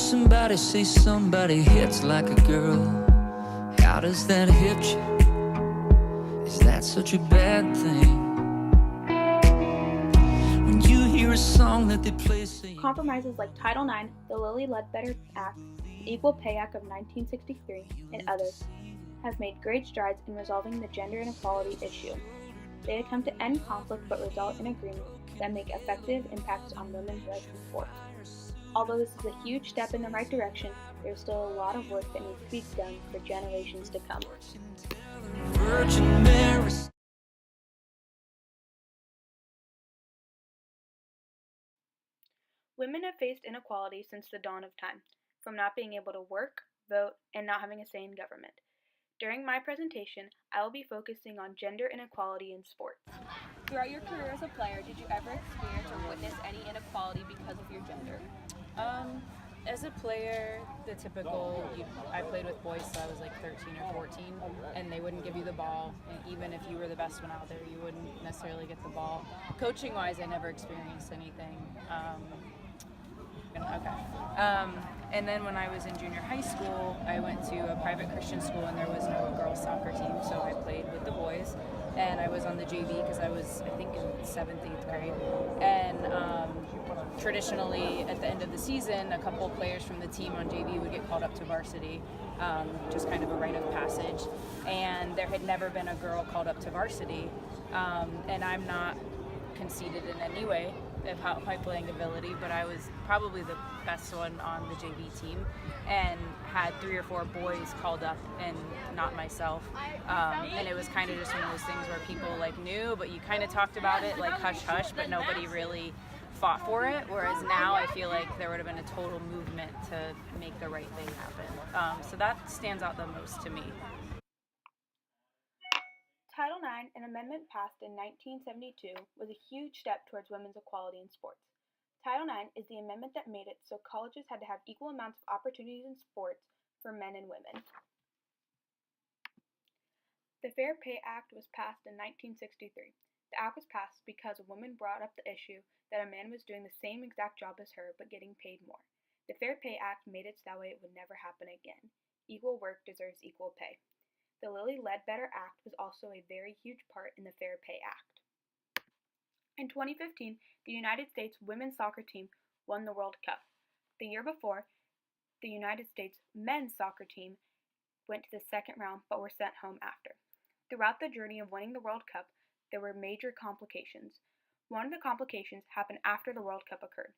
somebody say somebody hits like a girl. How does that hit you? Is that such a bad thing? When you hear a song that they play saying... Compromises like Title IX, the Lilly Ledbetter Act, the Equal Pay Act of 1963, and others have made great strides in resolving the gender inequality issue. They attempt to end conflict but result in agreements that make effective impacts on women's rights in sports. Although this is a huge step in the right direction, there's still a lot of work that needs to be done for generations to come. Women have faced inequality since the dawn of time, from not being able to work, vote, and not having a say in government. During my presentation, I will be focusing on gender inequality in sports. Throughout your career as a player, did you ever experience or witness any inequality because of your gender? As a player, the typical, I played with boys, so I was like 13 or 14, and they wouldn't give you the ball, and even if you were the best one out there, you wouldn't necessarily get the ball. Coaching-wise, I never experienced anything. And then when I was in junior high school, I went to a private Christian school, and there was no girls soccer team, so I played with the boys, and I was on the JV because I was, I think, in 7th, 8th grade, and traditionally at the end of the season, a couple of players from the team on JV would get called up to varsity, just kind of a rite of passage, and there had never been a girl called up to varsity, and I'm not conceited in any way about my playing ability, but I was probably the best one on the JV team and had 3 or 4 boys called up and not myself, and it was kind of just one of those things where people like knew, but you kind of talked about it like hush hush, but nobody really fought for it, whereas now I feel like there would have been a total movement to make the right thing happen, so that stands out the most to me. Title IX, an amendment passed in 1972, was a huge step towards women's equality in sports. Title IX is the amendment that made it so colleges had to have equal amounts of opportunities in sports for men and women. The Fair Pay Act was passed in 1963. The act was passed because a woman brought up the issue that a man was doing the same exact job as her but getting paid more. The Fair Pay Act made it so that way it would never happen again. Equal work deserves equal pay. The Lilly Ledbetter Act was also a very huge part in the Fair Pay Act. In 2015, the United States women's soccer team won the World Cup. The year before, the United States men's soccer team went to the second round but were sent home after. Throughout the journey of winning the World Cup, there were major complications. One of the complications happened after the World Cup occurred.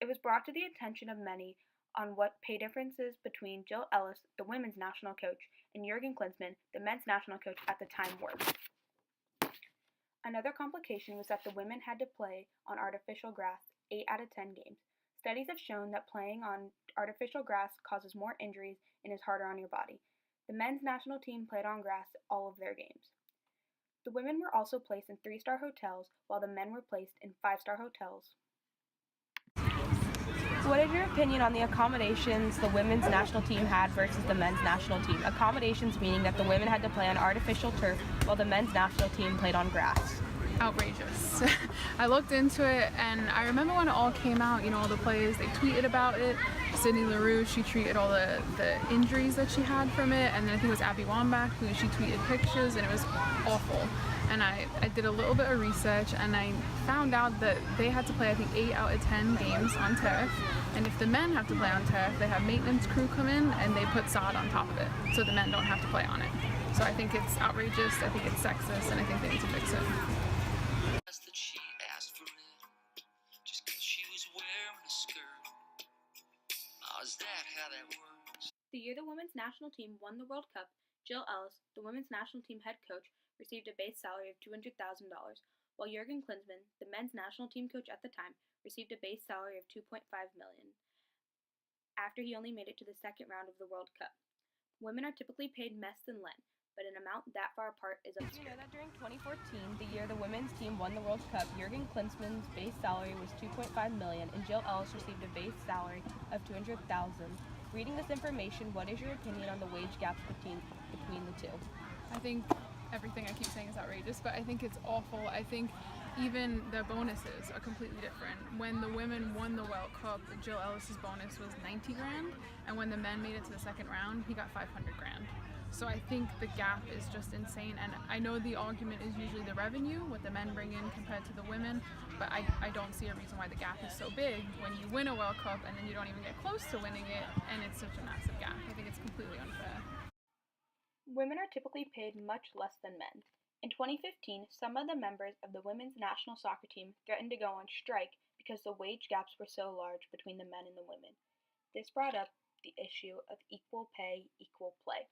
It was brought to the attention of many on what pay differences between Jill Ellis, the women's national coach, and Jurgen Klinsmann, the men's national coach at the time were. Another complication was that the women had to play on artificial grass 8 out of 10 games. Studies have shown that playing on artificial grass causes more injuries and is harder on your body. The men's national team played on grass all of their games. The women were also placed in 3-star hotels, while the men were placed in 5-star hotels. What is your opinion on the accommodations the women's national team had versus the men's national team? Accommodations meaning that the women had to play on artificial turf while the men's national team played on grass. Outrageous. I looked into it, and I remember when it all came out, all the players, they tweeted about it. Sydney Leroux, she tweeted all the injuries that she had from it, and then I think it was Abby Wambach who she tweeted pictures, and it was awful. And I did a little bit of research, and I found out that they had to play, I think, 8 out of 10 games on turf, and if the men have to play on turf, they have maintenance crew come in and they put sod on top of it, so the men don't have to play on it. So I think it's outrageous, I think it's sexist, and I think they need to fix it. That she asked for it just 'cause she was wearing a skirt. Oh, is that how that works? The year the women's national team won the World Cup, Jill Ellis, the women's national team head coach, received a base salary of $200,000, while Jurgen Klinsmann, the men's national team coach at the time, received a base salary of $2.5 million after he only made it to the second round of the World Cup. Women are typically paid less than men, but an amount that far apart is obscure. Did you know that during 2014, the year the women's team won the World Cup, Jurgen Klinsmann's base salary was $2.5 million and Jill Ellis received a base salary of $200,000. Reading this information, what is your opinion on the wage gaps between the two? I think everything I keep saying is outrageous, but I think it's awful. I think even the bonuses are completely different. When the women won the World Cup, Jill Ellis's bonus was 90 grand, and when the men made it to the second round, he got 500 grand. So I think the gap is just insane, and I know the argument is usually the revenue, what the men bring in compared to the women, but I don't see a reason why the gap is so big when you win a World Cup and then you don't even get close to winning it, and it's such a massive gap. I think it's completely unfair. Women are typically paid much less than men. In 2015, some of the members of the women's national soccer team threatened to go on strike because the wage gaps were so large between the men and the women. This brought up the issue of equal pay, equal play.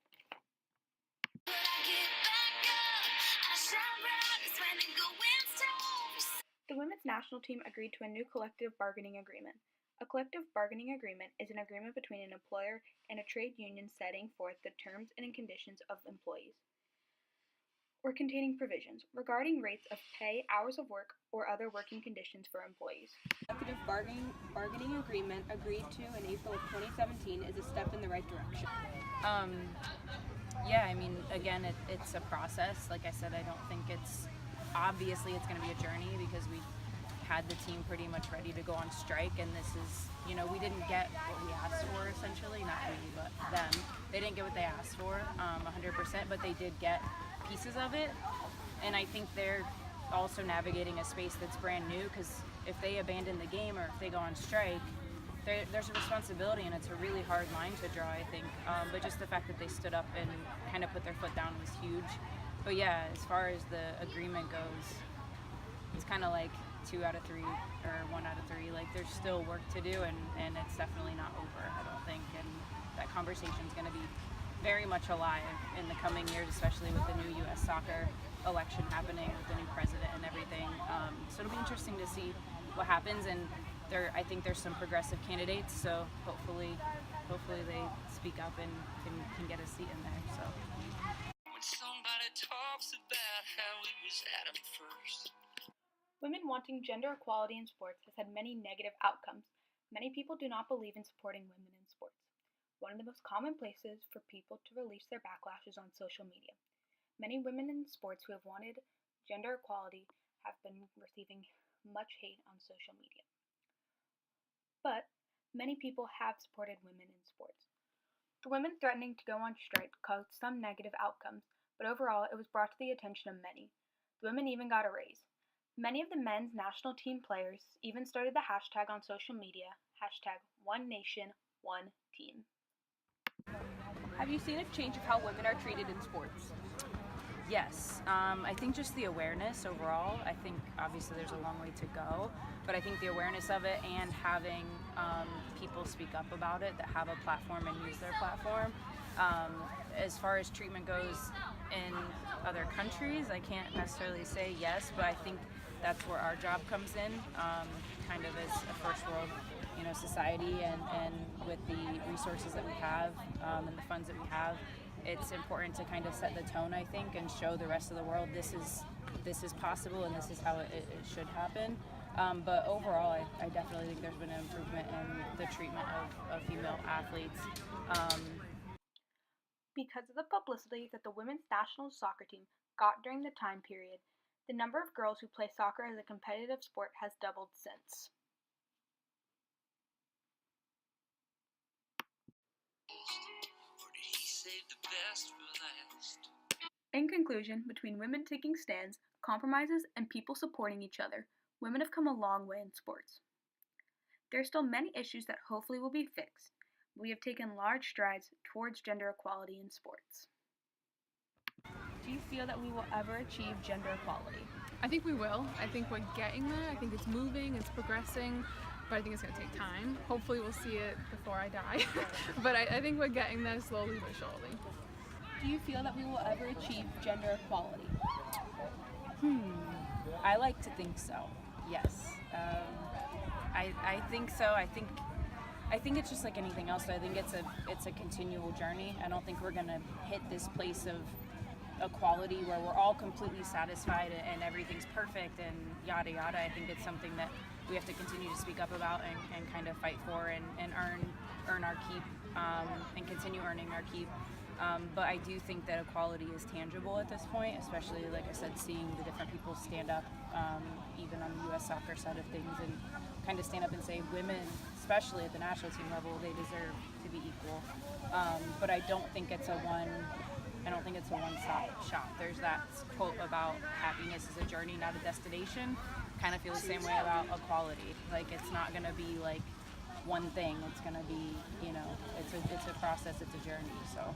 The women's national team agreed to a new collective bargaining agreement. A collective bargaining agreement is an agreement between an employer and a trade union setting forth the terms and conditions of employees, or containing provisions regarding rates of pay, hours of work, or other working conditions for employees. Collective bargaining agreement agreed to in April of 2017 is a step in the right direction. Yeah, I mean, again, it's a process. Like I said, I don't think obviously it's going to be a journey because we had the team pretty much ready to go on strike, and this is, we didn't get what we asked for, essentially. Not we, but them. They didn't get what they asked for 100%, but they did get pieces of it, and I think they're also navigating a space that's brand new, because if they abandon the game or if they go on strike, there's a responsibility, and it's a really hard line to draw, I think. But just the fact that they stood up and kind of put their foot down was huge. But yeah, as far as the agreement goes, it's kind of like 2 out of 3 or 1 out of 3. Like, there's still work to do, and it's definitely not over, I don't think. And that conversation is going to be very much alive in the coming years, especially with the new U.S. soccer election happening, with the new president and everything. So it'll be interesting to see what happens, and I think there's some progressive candidates, so hopefully they speak up and can get a seat in there. So When somebody talks about how it was Adam first. Women wanting gender equality in sports has had many negative outcomes. Many people do not believe in supporting women in sports. One of the most common places for people to release their backlash is on social media. Many women in sports who have wanted gender equality have been receiving much hate on social media. But many people have supported women in sports. The women threatening to go on strike caused some negative outcomes, but overall it was brought to the attention of many. The women even got a raise. Many of the men's national team players even started the hashtag on social media, #OneNation1Team. Have you seen a change of how women are treated in sports? yes, I think just the awareness overall. I think obviously there's a long way to go, but I think the awareness of it and having people speak up about it that have a platform and use their platform. As far as treatment goes in other countries, I can't necessarily say yes, but I think that's where our job comes in, kind of as a first world society, and with the resources that we have and the funds that we have, it's important to kind of set the tone, I think, and show the rest of the world this is possible and this is how it should happen. But overall, I definitely think there's been an improvement in the treatment of female athletes. Because of the publicity that the women's national soccer team got during the time period, the number of girls who play soccer as a competitive sport has doubled since. Or did he save the best for last? In conclusion, between women taking stands, compromises, and people supporting each other, women have come a long way in sports. There are still many issues that hopefully will be fixed. We have taken large strides towards gender equality in sports. Do you feel that we will ever achieve gender equality? I think we will. I think we're getting there. I think it's moving, it's progressing, but I think it's going to take time. Hopefully we'll see it before I die. But I think we're getting there slowly but surely. Do you feel that we will ever achieve gender equality? I like to think so. Yes. I think so. I think it's just like anything else. I think it's a continual journey. I don't think we're gonna hit this place of equality where we're all completely satisfied and everything's perfect and yada yada. I think it's something that we have to continue to speak up about and kind of fight for and earn our keep and continue earning our keep. But I do think that equality is tangible at this point, especially, like I said, seeing the different people stand up, even on the U.S. soccer side of things, and kind of stand up and say women, especially at the national team level, they deserve to be equal. But I don't think it's a one-stop shop. There's that quote about happiness is a journey, not a destination. Kind of feel the same way about equality. Like, it's not going to be like one thing. It's going to be, it's a process, it's a journey. So